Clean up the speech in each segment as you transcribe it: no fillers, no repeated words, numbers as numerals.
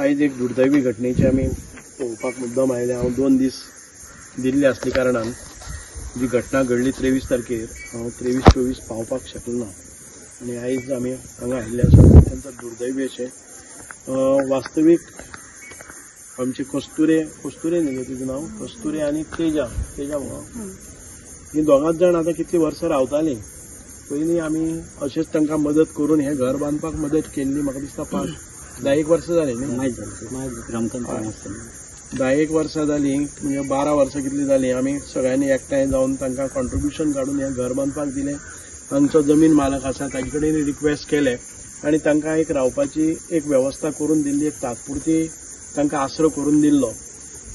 आयज एक दुर्दैवी घटनेची आमी पळोवपाक मुद्दम आयले। हांव 2 दीस दिल्ली आसले कारणान जी घटना घडली 23 तारखेर हांव 23-24 पावपाक शकलो ना आनी आयज आमी हांगा आयिल्ले आसा। अत्यंत दुर्दैवी अशें वास्तवीक आमचे कस्तुरे न्ही तिचें नांव कस्तुरे आनी तेजा म्हणून ही दोगांच जाण आतां कितलीं वर्सां रावतालीं। पयलीं आमी अशेंच तांकां मदत करून हें घर बांदपाक मदत केल्ली म्हाका दिसता 5-10 वर्सां जालीं न्ही। 10 वर्सां जालीं म्हणजे 12 वर्सां कितलीं जालीं आमी सगळ्यांनी एकठांय जावन तांकां कॉन्ट्रिब्युशन काडून हें घर बांदपाक दिलें। हांगचो जमीन मालक आसा ताजे कडेन रिक्वेस्ट केले आनी तांकां एक रावपाची एक वेवस्था करून दिल्ली, एक तात्पुरती तांकां आसरो करून दिल्लो।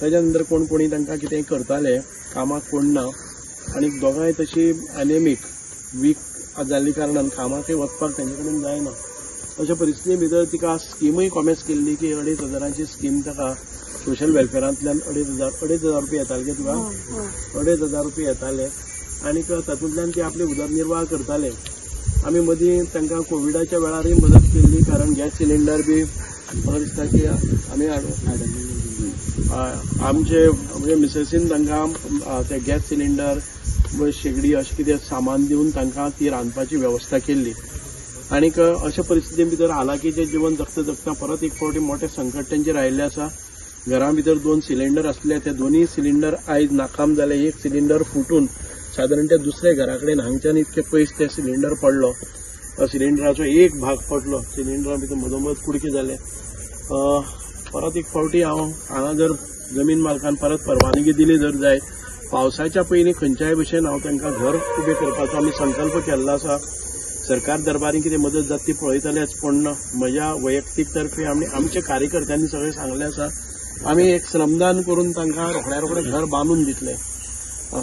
ताच्या नंतर कोणी तांकां कितेंय करताले, कामाक कोण ना आनी दोगांय तशी एनेमीक वीक जाल्ली कारणान कामाकय वचपाक तांचे कडेन जायना। अशा परिस्थिती भितर तिका स्किमूय कॉमेस केल्ली की 2,500 स्कीम ताका सोशल वेलफेअरांतल्यान 2,500 रुपया येताले गे तुका 2,500 रुपया येताले आनी तातूंतल्यान ती आपली उदरनिर्वाह करताले। आमी मदीं तांकां कोविडाच्या वेळारय मदत केल्ली कारण गॅस सिलिंडर बी म्हाका दिसता की आमी आमचे म्हणजे मिसेसीन तांकां ते गॅस सिलिंडर शेगडी अशें कितें सामान दिवन तांकां ती रांदपाची वेवस्था केल्ली। आनीक अशा परिस्थिती भितर हालाकीचें जीवन जगता परत एक फावटी मोठें संकट तांचेर आयिल्लें आसा। घरा भितर 2 सिलिंडर आसले, ते दोनूय सिलिंडर आयज नाकाम जाले। एक सिलिंडर फुटून सादारण त्या दुसऱ्या घरा कडेन हांगच्यान इतके पयस ते सिलिंडर पडलो, सिलिंडराचो एक भाग पडलो, सिलिंडरा भितर मदोमद कुडके जाले। परत एक फावटी हांगा जर जमीन मालकान परत परवानगी दिली जर जायत पावसाच्या पयलीं खंयच्याय भशेन हांव तांकां घर उबें करपाचो आमी संकल्प केल्लो आसा। सरकार दरबारी कितें मदत जाता ती पळयतलेच, पूण म्हज्या वैयक्तीक तर्फे आमच्या कार्यकर्त्यांनी सगळें सांगलें आसा आमी एक श्रमदान करून तांकां रोखड्या घर बांदून दितले।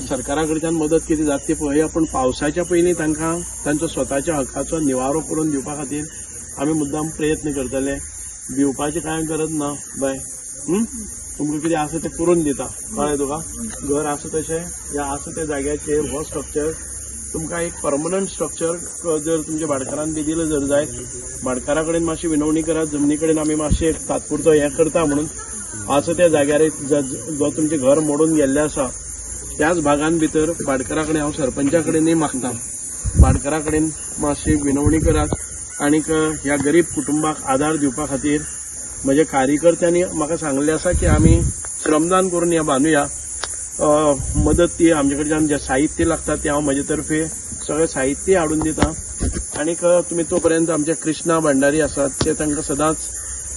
सरकारा कडच्यान मदत कितें जाता ती पळया, पूण पावसाच्या पयलीं तांकां तांचो स्वताच्या हक्काचो निवारो करून दिवपा खातीर आमी मुद्दाम प्रयत्न करतले। भिवपाची कांय गरज ना बाय, तुमकां कितें आसा तें करून दिता, कळ्ळें तुका। घर आसा तशें ह्या आसा त्या जाग्याचेर हो स्ट्रक्चर तुमकां एक परमनंट स्ट्रक्चर जर तुमच्या भाटकारान बी दिलं जर जायत, भाटकारा कडेन मातशी विनवणी करात, जमनी कडेन आमी मातशें एक तात्पुरतो हें करता म्हणून आसा त्या जाग्यार जो तुमचें घर मोडून गेल्लें आसा त्याच भागान भितर भाटकारा कडेन हांव सरपंचा कडेनय मागता, भाटकारा कडेन मातशी विनवणी करात आनीक ह्या गरीब कुटुंबाक आदार दिवपा खातीर म्हज्या कार्यकर्त्यांनी म्हाका सांगलें आसा की आमी श्रमदान करून हें बांदुया। मदत ती आमचे कडच्यान जें साहित्य लागता तें हांव म्हजे तर्फे सगळें साहित्य हाडून दिता आनीक तुमी तोपर्यंत आमचे कृष्णा भंडारी आसात ते तांकां सदांच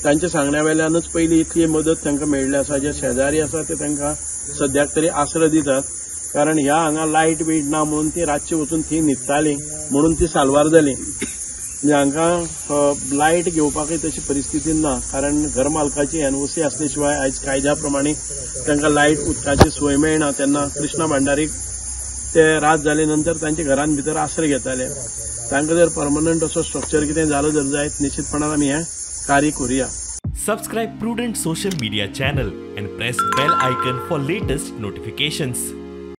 तांच्या सांगण्या वेल्यानूच पयली इतली मदत तांकां मेळ्ळी आसा। जे शेजारी आसा ते तांकां सद्याक तरी आसरो दितात कारण ह्या हांगा लायट बीट ना म्हणून ती रातची वचून थंय न्हिदतालीं म्हणून ती साल्वार जाली। म्हणजे हांकां लायट घेवपाकय तशी परिस्थिती ना कारण घर मालकाची NOC आसले शिवाय आयज कायद्या प्रमाणे तांकां लायट उदकाची सोय मेळना। तेन्ना कृष्णा भंडारीक ते रात जाले नंतर तांच्या घरान भितर आसरो घेताले। तांकां जर परमनंट असो स्ट्रक्चर कितें जालो जर जायत निश्चितपणान आमी हें कार्य करुया। Subscribe Prudent social media channel and press bell icon for latest notifications.